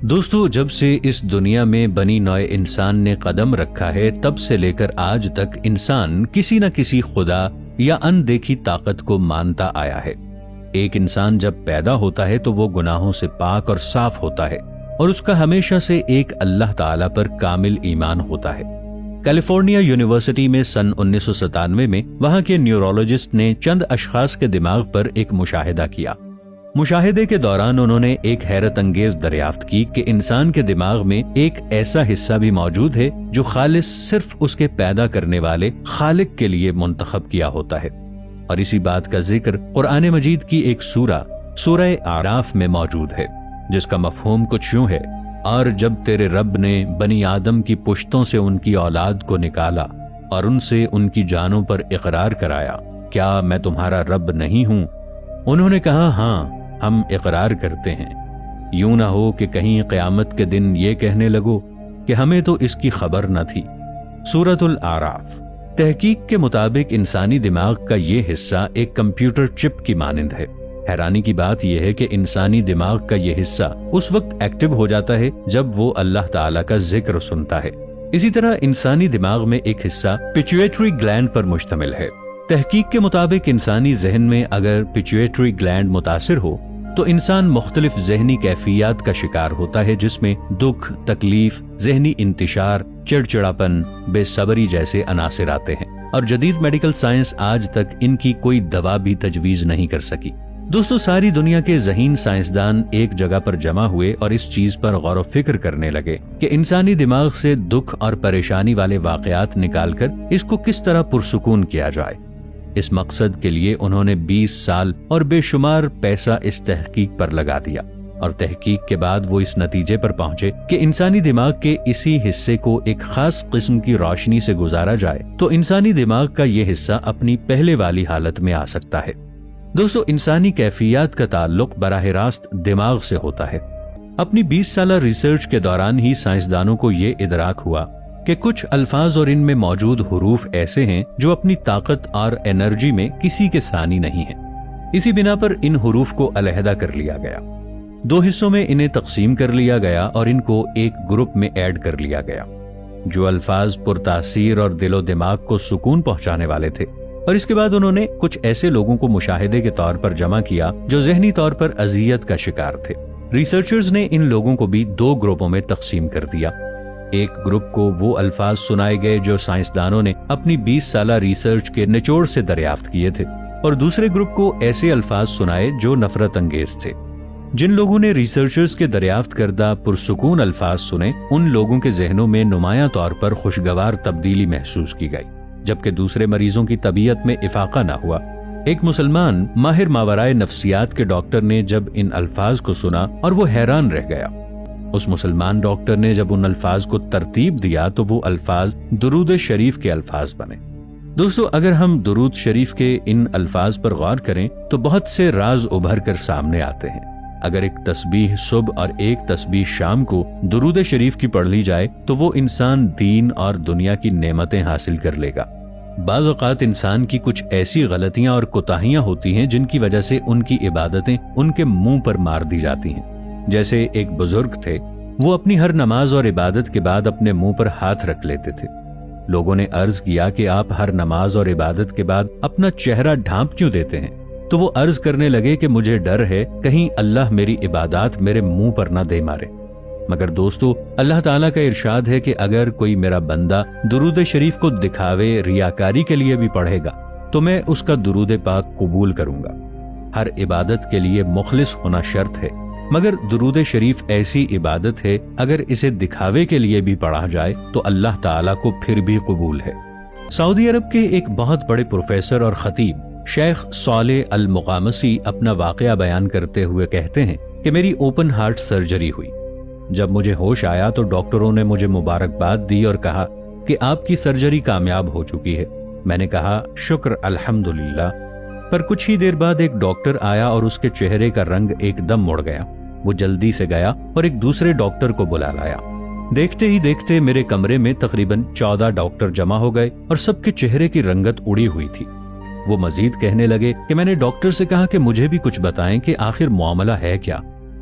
دوستو، جب سے اس دنیا میں بنی نوع انسان نے قدم رکھا ہے تب سے لے کر آج تک انسان کسی نہ کسی خدا یا اندیکھی طاقت کو مانتا آیا ہے۔ ایک انسان جب پیدا ہوتا ہے تو وہ گناہوں سے پاک اور صاف ہوتا ہے اور اس کا ہمیشہ سے ایک اللہ تعالیٰ پر کامل ایمان ہوتا ہے۔ کیلیفورنیا یونیورسٹی میں سن 1997 میں وہاں کے نیورولوجسٹ نے چند اشخاص کے دماغ پر ایک مشاہدہ کیا۔ مشاہدے کے دوران انہوں نے ایک حیرت انگیز دریافت کی کہ انسان کے دماغ میں ایک ایسا حصہ بھی موجود ہے جو خالص صرف اس کے پیدا کرنے والے خالق کے لیے منتخب کیا ہوتا ہے، اور اسی بات کا ذکر قرآن مجید کی ایک سورہ اعراف میں موجود ہے، جس کا مفہوم کچھ یوں ہے: اور جب تیرے رب نے بنی آدم کی پشتوں سے ان کی اولاد کو نکالا اور ان سے ان کی جانوں پر اقرار کرایا، کیا میں تمہارا رب نہیں ہوں؟ انہوں نے کہا، ہاں ہم اقرار کرتے ہیں۔ یوں نہ ہو کہ کہیں قیامت کے دن یہ کہنے لگو کہ ہمیں تو اس کی خبر نہ تھی۔ سورۃ الاعراف۔ تحقیق کے مطابق انسانی دماغ کا یہ حصہ ایک کمپیوٹر چپ کی مانند ہے۔ حیرانی کی بات یہ ہے کہ انسانی دماغ کا یہ حصہ اس وقت ایکٹیو ہو جاتا ہے جب وہ اللہ تعالیٰ کا ذکر سنتا ہے۔ اسی طرح انسانی دماغ میں ایک حصہ پیچویٹری گلینڈ پر مشتمل ہے۔ تحقیق کے مطابق انسانی ذہن میں اگر پیچویٹری گلینڈ متاثر ہو تو انسان مختلف ذہنی کیفیات کا شکار ہوتا ہے، جس میں دکھ، تکلیف، ذہنی انتشار، چڑچڑاپن، بے صبری جیسے عناصر آتے ہیں، اور جدید میڈیکل سائنس آج تک ان کی کوئی دوا بھی تجویز نہیں کر سکی۔ دوستو، ساری دنیا کے ذہین سائنسدان ایک جگہ پر جمع ہوئے اور اس چیز پر غور و فکر کرنے لگے کہ انسانی دماغ سے دکھ اور پریشانی والے واقعات نکال کر اس کو کس طرح پرسکون کیا جائے۔ اس مقصد کے لیے انہوں نے 20 سال اور بے شمار پیسہ اس تحقیق پر لگا دیا، اور تحقیق کے بعد وہ اس نتیجے پر پہنچے کہ انسانی دماغ کے اسی حصے کو ایک خاص قسم کی روشنی سے گزارا جائے تو انسانی دماغ کا یہ حصہ اپنی پہلے والی حالت میں آ سکتا ہے۔ دوستو، انسانی کیفیات کا تعلق براہ راست دماغ سے ہوتا ہے۔ اپنی 20 سالہ ریسرچ کے دوران ہی سائنسدانوں کو یہ ادراک ہوا کہ کچھ الفاظ اور ان میں موجود حروف ایسے ہیں جو اپنی طاقت اور انرجی میں کسی کے ثانی نہیں ہیں۔ اسی بنا پر ان حروف کو علیحدہ کر لیا گیا، 2 حصوں میں انہیں تقسیم کر لیا گیا اور ان کو ایک گروپ میں ایڈ کر لیا گیا۔ جو الفاظ پرتاثیر اور دل و دماغ کو سکون پہنچانے والے تھے، اور اس کے بعد انہوں نے کچھ ایسے لوگوں کو مشاہدے کے طور پر جمع کیا جو ذہنی طور پر اذیت کا شکار تھے۔ ریسرچرز نے ان لوگوں کو بھی 2 گروپوں میں تقسیم کر دیا۔ ایک گروپ کو وہ الفاظ سنائے گئے جو سائنسدانوں نے اپنی 20 سالہ ریسرچ کے نچوڑ سے دریافت کیے تھے، اور دوسرے گروپ کو ایسے الفاظ سنائے جو نفرت انگیز تھے۔ جن لوگوں نے ریسرچرز کے دریافت کردہ پرسکون الفاظ سنے، ان لوگوں کے ذہنوں میں نمایاں طور پر خوشگوار تبدیلی محسوس کی گئی، جبکہ دوسرے مریضوں کی طبیعت میں افاقہ نہ ہوا۔ ایک مسلمان ماہر ماورائے نفسیات کے ڈاکٹر نے جب ان الفاظ کو سنا اور وہ حیران رہ گیا۔ اس مسلمان ڈاکٹر نے جب ان الفاظ کو ترتیب دیا تو وہ الفاظ درود شریف کے الفاظ بنے۔ دوستو، اگر ہم درود شریف کے ان الفاظ پر غور کریں تو بہت سے راز ابھر کر سامنے آتے ہیں۔ اگر ایک تسبیح صبح اور ایک تسبیح شام کو درود شریف کی پڑھ لی جائے تو وہ انسان دین اور دنیا کی نعمتیں حاصل کر لے گا۔ بعض اوقات انسان کی کچھ ایسی غلطیاں اور کوتاہیاں ہوتی ہیں جن کی وجہ سے ان کی عبادتیں ان کے منہ پر مار دی جاتی ہیں۔ جیسے ایک بزرگ تھے، وہ اپنی ہر نماز اور عبادت کے بعد اپنے منہ پر ہاتھ رکھ لیتے تھے۔ لوگوں نے عرض کیا کہ آپ ہر نماز اور عبادت کے بعد اپنا چہرہ ڈھانپ کیوں دیتے ہیں؟ تو وہ عرض کرنے لگے کہ مجھے ڈر ہے کہیں اللہ میری عبادات میرے منہ پر نہ دے مارے۔ مگر دوستو، اللہ تعالیٰ کا ارشاد ہے کہ اگر کوئی میرا بندہ درود شریف کو دکھاوے ریاکاری کے لیے بھی پڑھے گا تو میں اس کا درود پاک قبول کروں گا۔ ہر عبادت کے لیے مخلص ہونا شرط ہے، مگر درود شریف ایسی عبادت ہے اگر اسے دکھاوے کے لیے بھی پڑھا جائے تو اللہ تعالیٰ کو پھر بھی قبول ہے۔ سعودی عرب کے ایک بہت بڑے پروفیسر اور خطیب شیخ صالح المقامسی اپنا واقعہ بیان کرتے ہوئے کہتے ہیں کہ میری اوپن ہارٹ سرجری ہوئی۔ جب مجھے ہوش آیا تو ڈاکٹروں نے مجھے مبارکباد دی اور کہا کہ آپ کی سرجری کامیاب ہو چکی ہے۔ میں نے کہا شکر الحمدللہ۔ پر کچھ ہی دیر بعد ایک ڈاکٹر آیا اور اس کے چہرے کا رنگ ایک دم مڑ گیا۔ وہ جلدی سے گیا اور ایک دوسرے ڈاکٹر کو بلا لایا۔ دیکھتے ہی دیکھتے میرے کمرے میں تقریباً 14 ڈاکٹر جمع ہو گئے اور سب کے چہرے کی رنگت اڑی ہوئی تھی۔ وہ مزید کہنے لگے کہ میں نے ڈاکٹر سے کہا کہ مجھے بھی کچھ بتائیں کہ آخر معاملہ ہے کیا۔